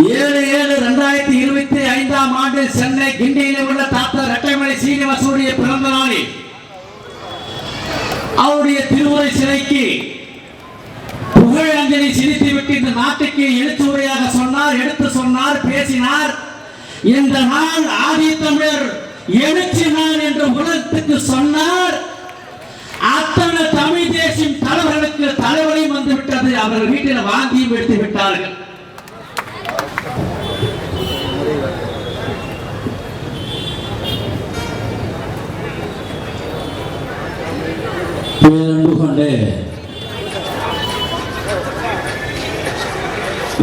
7/7/2025 சென்னை கிண்டியில் உள்ள தாத்தா ரெட்டைமலை சீனிவாசனுடைய பிறந்த நாளில் அவருடைய திருவுரை சிலைக்கு புகழஞ்சலி செலுத்திவிட்டு இந்த நாட்டுக்கு எழுத்துரையாக சொன்னார், எடுத்து சொன்னார், பேசினார். இந்த நாள் ஆதி தமிழர் எழுச்சி நாள் என்று உலகத்துக்கு சொன்னார். அத்தனை தமிழ் தேசியம் தலைவர்களுக்கு தலைவலியும் வந்துவிட்டது. அவர்கள் வீட்டில் வாங்கியும் எடுத்து விட்டார்கள்.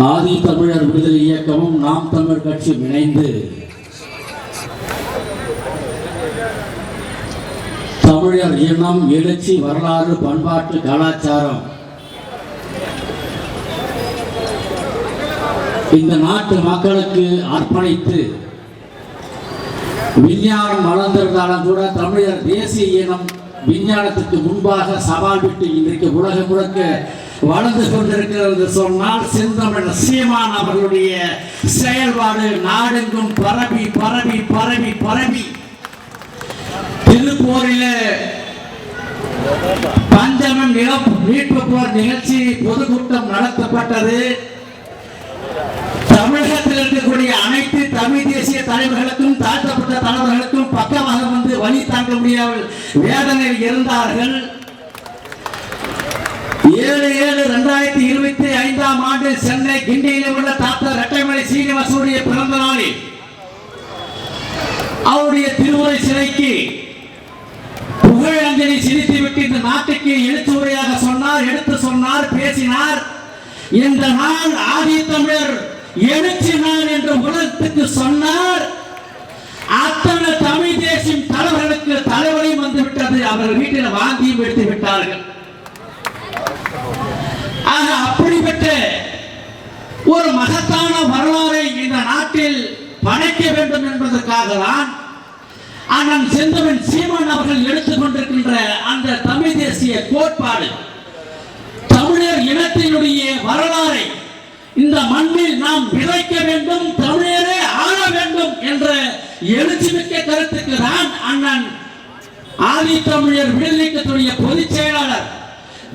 ஆதி தமிழர் விடுதலை இயக்கமும் நாம் தமிழர் கட்சியும் இணைந்து தமிழர் இனம், எழுச்சி, வரலாறு, பண்பாட்டு, கலாச்சாரம் இந்த நாட்டு மக்களுக்கு அர்ப்பணித்து விஞ்ஞானம் வளர்ந்திருந்தாலும் கூட தமிழர் தேசிய இனம் விஞ்ஞானத்துக்கு முன்பாக சவால் விட்டு இன்றைக்கு உலகம் முழுக்க வளர்ந்து கொண்டிருக்கிறது சொன்னால் செந்தமிழ் சீமான் அவர்களுடைய செயல்பாடு நாடெங்கும் பரவி பரவி பரவி பரவி திருப்பூரில் பஞ்சமன் மீட்பு போர் நிகழ்ச்சி பொதுக்கூட்டம் நடத்தப்பட்டது. தமிழகத்தில் இருக்கக்கூடிய அனைத்து தமிழ் தேசிய தலைவர்களுக்கும் தாழ்த்தப்பட்ட தலைவர்களுக்கும் பக்கமாக வந்து வழி தாங்க முடியாமல் வேதனையில் இருந்தார்கள். 7/7/2025 சென்னை கிண்டியில் உள்ள தாத்தா ரெட்டைமலை சீனிவாசனுடைய பிறந்த நாளில் அவருடைய திருவுரை சிலைக்கு புகழஞ்சலி செலுத்திவிட்டு இந்த நாட்டுக்கு எழுத்துரையாக சொன்னார், எடுத்து சொன்னார், பேசினார். இந்த நாள் ஆதி தமிழர் எழுச்சி நாள் என்று உலகத்துக்கு சொன்னார். அத்தனை தமிழ் தேசியம் தலைவர்களுக்கு தலைவலியும் வந்துவிட்டது. அவர்கள் வீட்டில் வாங்கியும் எடுத்து விட்டார்கள். ஆக அப்படிப்பட்ட ஒரு மகத்தான வரலாறை இந்த நாட்டில் படைக்க வேண்டும் என்பதற்காக தான் அண்ணன் செந்தமிழ் சீமான் அவர்கள் எடுத்துக் கொண்டிருக்கின்ற அந்த தமிழ் தேசிய கோட்பாடு, தமிழர் இனத்தினுடைய வரலாறை இந்த மண்ணில் நாம் விதைக்க வேண்டும், தமிழரே ஆள வேண்டும் என்ற எழுச்சிமிக்க கருத்துக்கு தான் அண்ணன் ஆதி தமிழர் விடுதலைக்கத்துடைய பொதுச் செயலாளர்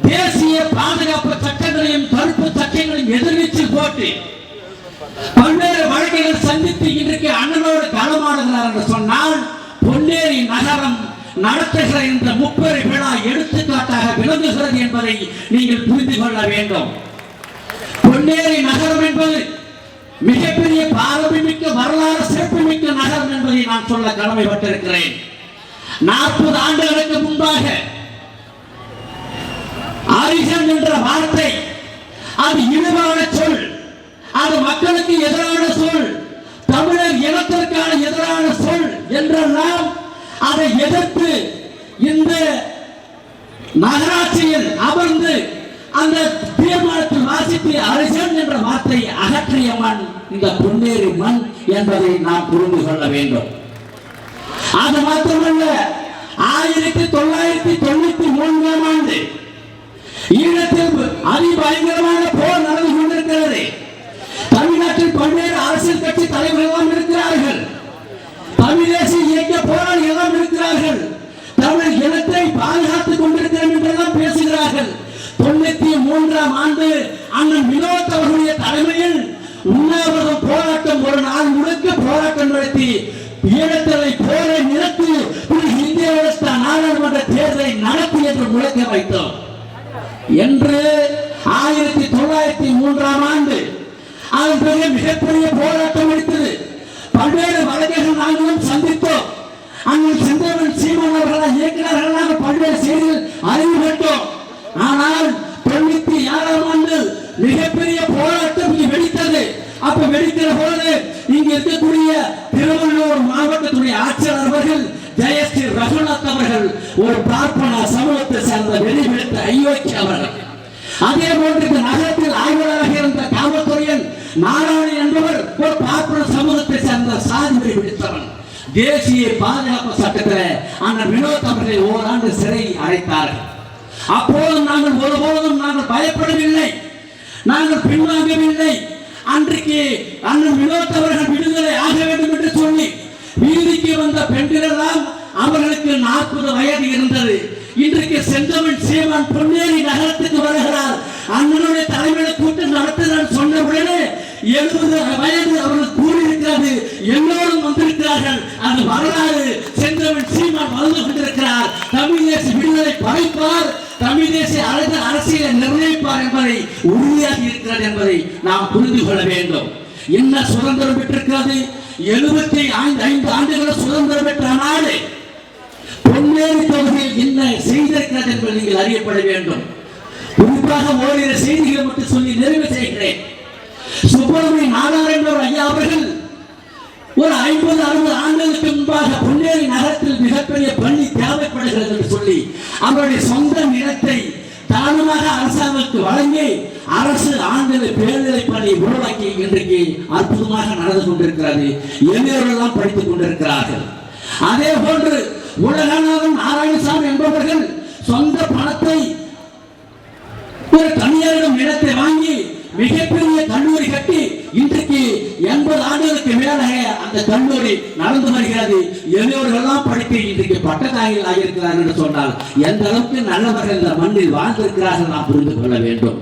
தேசிய பாதுகாப்பு சட்டங்களையும் தடுப்பு சட்டங்களையும் எதிர்நீச்சல் போட்டு பல்வேறு வழக்குகள் சந்தித்து இன்றைக்கு அண்ணனோடு களமாடுகிறார் என்று சொன்னால் பொன்னேரி நகரம் நடத்துகிற இந்த முப்பெரு விழா எடுத்துக்காட்டாக விளங்குகிறது என்பதை நீங்கள் புரிந்து கொள்ள வேண்டும். பொன்னேரி நகரம் என்பது மிகப்பெரிய பாரம்பரியமிக்க வரலாறு சிறப்புமிக்க நகரம் என்பதை நான் சொல்ல கடமைப்பட்டிருக்கிறேன். 40 ஆண்டுகளுக்கு முன்பாக ஆரிசன் என்ற வார்த்தை அது இழிவான சொல், அது மக்களுக்கு எதிரான சொல், தமிழர் இனத்திற்கான எதிரான சொல் என்றெல்லாம் அதை எதிர்த்து இந்த நகராட்சியில் அமர்ந்து அந்த தீர்மானத்தில் வாசித்து அரசன் என்ற வார்த்தை அகற்றிய மண் இந்த பொன்னேரி மண் என்பதை நாம் புரிந்து கொள்ள வேண்டும். அது மாத்திரமல்ல, 1993 ஆண்டு ஈழத்தில் அதிபயங்கரமான போர் நடந்து கொண்டிருக்கிறது. தமிழ்நாட்டில் பல்வேறு அரசியல் கட்சி தலைவர்கள் இருக்கிறார்கள், தமிழ் தேசிய இயக்க போராளிகள் இருக்கிறார்கள், தமிழ் இனத்தை பாதுகாத்துக் கொண்டிருக்கிறோம் என்றெல்லாம் பேசுகிறார்கள். 93 ஆண்டு அண்ணன் வினோத் அவர்களுடைய தலைமையில் உண்ணாவிரதம் போராட்டம் ஒரு நாள் முழுக்க போராட்டம் நடத்தி ஈழத்தை போரை நிறுத்தி இந்திய நாடாளுமன்ற தேர்தலை நடத்தி என்று முழக்க வைத்தோம் என்று 1903 ஆண்டு அதன் பிறகு மிகப்பெரிய போராட்டம் எடுத்தது. பல்வேறு வழக்குகள் நாங்களும் சந்தித்தோம். அண்ணன் செந்தமிழ் சீமான் அவர்கள் இயக்குநர்களாக பல்வேறு செய்திகள் அறிவு பெற்றோம். ஆனால் 96 ஆண்டு மிகப்பெரிய போராட்டம் இங்கு வெடித்தது. அப்ப வெடிக்கிற போது இங்கு இருக்கக்கூடிய திருவள்ளூர் மாவட்டத்துடைய ஆட்சியாளர் அவர்கள் ஜெயஸ்ரீ ரகுநாத் அவர்கள் ஒரு பார்ப்பன சமூகத்தை சேர்ந்த வெளிவெடுத்த அயோக்கிய அவர்கள். அதே போன்று இந்த நகரத்தில் ஆய்வாளராக இருந்த காவல்துறையின் நாராயணன் என்பவர் ஒரு பார்ப்பன சமூகத்தை சேர்ந்த சாதி வரி விடுத்தவன். தேசிய பாதுகாப்பு சட்டத்தில் அந்த வினோத் அவர்களை ஓராண்டு சிறை அடைத்தார்கள். அப்போதும் நாங்கள் ஒருபோதும் நாங்கள் பயப்படவில்லை, நாங்கள் பின்வாங்கவில்லை. அன்றைக்கு அண்ணன் வினோத் அவர்கள் விடுதலை ஆக வேண்டும் என்று சொல்லி வீதிக்கு வந்த பெண்கள் எல்லாம் அவர்களுக்கு 40 வயது இருந்தது. இன்றைக்கு செந்தமிழ் சீமான் பொன்னேரி நகரத்துக்கு வருகிறார். அண்ணனுடைய தலைமையில கூட்டம் நடத்துகிறார் சொன்ன உடனே 70 வயது அவர்கள் கூறியிருக்கிறது. எல்லோரும் வந்திருக்கிறார்கள். அது வரலாறு. செந்தமிழ் சீமான் வாழ்ந்து கொண்டிருக்கிறார். தமிழ் தேசிய விடுதலை படைப்பார், தமிழ் தேசிய அரசியலை நிர்ணயிப்பார் என்பதை உறுதியாக இருக்கிறது என்பதை நாம் புரிந்து கொள்ள வேண்டும். என்ன சுதந்திரம் பெற்றிருக்கிறது? 75 ஆண்டுகள் சுதந்திரம் பெற்ற நாடு. பொன்னேரி தொகுதியில் என்ன செய்திருக்கிறது என்பதை நீங்கள் அறியப்பட வேண்டும். குறிப்பாக ஓரிரு செய்திகளை மட்டும் சொல்லி நிறைவு செய்கிறேன். சுப்பிரமணிய நாடாளுமன்ற ஐயா அவர்கள் ஒரு 50-60 ஆண்டுகளுக்கு முன்பாக பொன்னேரி நகரத்தில் மிகப்பெரிய பள்ளி தேவைப்படுகிறது என்று சொல்லி அவருடைய சொந்த நிலத்தை தானமாக அரசாங்கத்துக்கு வழங்கி அரசு ஆண்டு பேருநிலை பள்ளி உருவாக்கி இன்றைக்கு அற்புதமாக நடந்து கொண்டிருக்கிறது. எல்லோரெல்லாம் படித்துக் கொண்டிருக்கிறார்கள். அதே போன்று உலகநாதன் நாராயணசாமி என்பவர்கள் சொந்த பணத்தை ஒரு தனியாரிடம் நிலத்தை வாங்கி மிகப்பெரிய கல்லூரி கட்டி இன்றைக்கு 80 ஆண்டுகளுக்கு மேலாக அந்த கல்லூரி நடந்து வருகிறது. எல்லோரெல்லாம் படித்து இன்றைக்கு பட்டதாரிகள் ஆகியிருக்கிறார்கள் என்று சொன்னால் எந்த அளவுக்கு நல்லவர்கள் இந்த மண்ணில் வாழ்ந்திருக்கிறார்கள் நாம் புரிந்து கொள்ள வேண்டும்.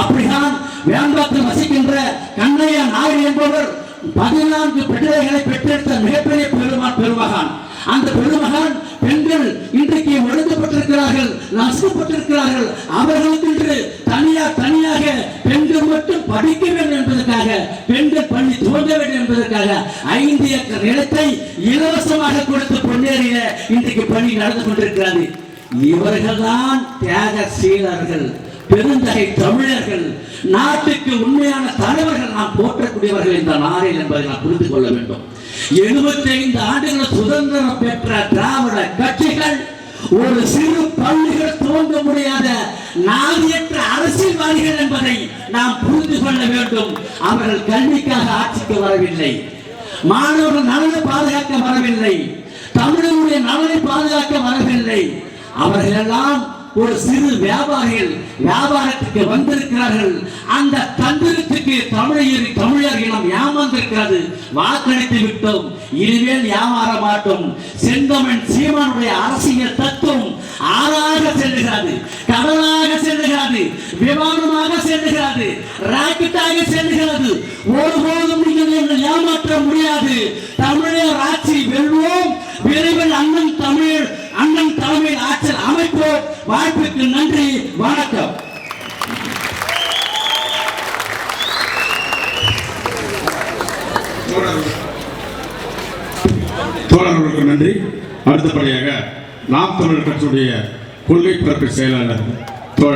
அப்படிதான் வேம்பாத்தில் வசிக்கின்ற கண்ணையா நாயுடு என்பவர் 14 பிள்ளைகளை பெற்றெடுத்த மிகப்பெரிய பெருமகான். அந்த பெருமகான் பெண்கள் இன்றைக்கு ஒழுங்கப்பட்டிருக்கிறார்கள், நசுக்கப்பட்டிருக்கிறார்கள். அவர்களுக்கு என்று தனியாக பெண்கள் மட்டும் படிக்க வேண்டும் என்பதற்காக, பெண்கள் பள்ளி துவங்க வேண்டும் என்பதற்காக 5 ஏக்கர் நிலத்தை இலவசமாக கொடுத்து பொன்னேரியில இன்றைக்கு பணி நடந்து கொண்டிருக்கிறது. இவர்கள்தான் தியாகசீலர்கள், பெருந்தகை தமிழர்கள், நாட்டுக்கு உண்மையான தலைவர்கள், நாம் போற்றக்கூடியவர்கள் இந்த நாளில் என்பதை நாம் புரிந்து கொள்ள வேண்டும். 75 ஆண்டுகள் சுதந்திரம் பெற்ற திராவிட கட்சிகள் ஒரு சிறு பள்ளிகள் துவங்க முடியாத நாதியற்ற அரசியல்வாதிகள் என்பதை நாம் புரிந்து கொள்ள வேண்டும். அவர்கள் கல்விக்காக ஆட்சிக்கு வரவில்லை, மாணவர்கள் நலனை பாதுகாக்க வரவில்லை, தமிழர்களுடைய நலனை பாதுகாக்க வரவில்லை. அவர்கள் எல்லாம் ஒரு சிறு வியாபாரிகள், வியாபாரத்துக்கு வந்திருக்கிறார்கள். அந்த தந்திரத்துக்கு தமிழர் இனம் ஏமாந்திருக்கிறது. வாக்களித்து விட்டோம், இனிமேல் ஏமாற மாட்டோம். செந்தமிழ் சீமானுடைய அரசியல் தத்துவம் ஆறாக செல்லுகிறது, கடலாக செல்லுகிறது, விமானமாக செல்லுகிறது, ராக்கெட்டாக செல்லுகிறது. ஒருபோதும் நீங்கள் ஏமாற்ற முடியாது. தமிழர் ஆட்சி வெல்வோம். விரைவில் அண்ணன் தலைமையில் ஆட்சியில் அமைப்போம். வாய்ப்புக்கு நன்றி, வணக்கம். தோழர்களுக்கு நன்றி. அடுத்தபடியாக நாம் தமிழர் கட்சியுடைய கொள்கை பரப்பு செயலாளர்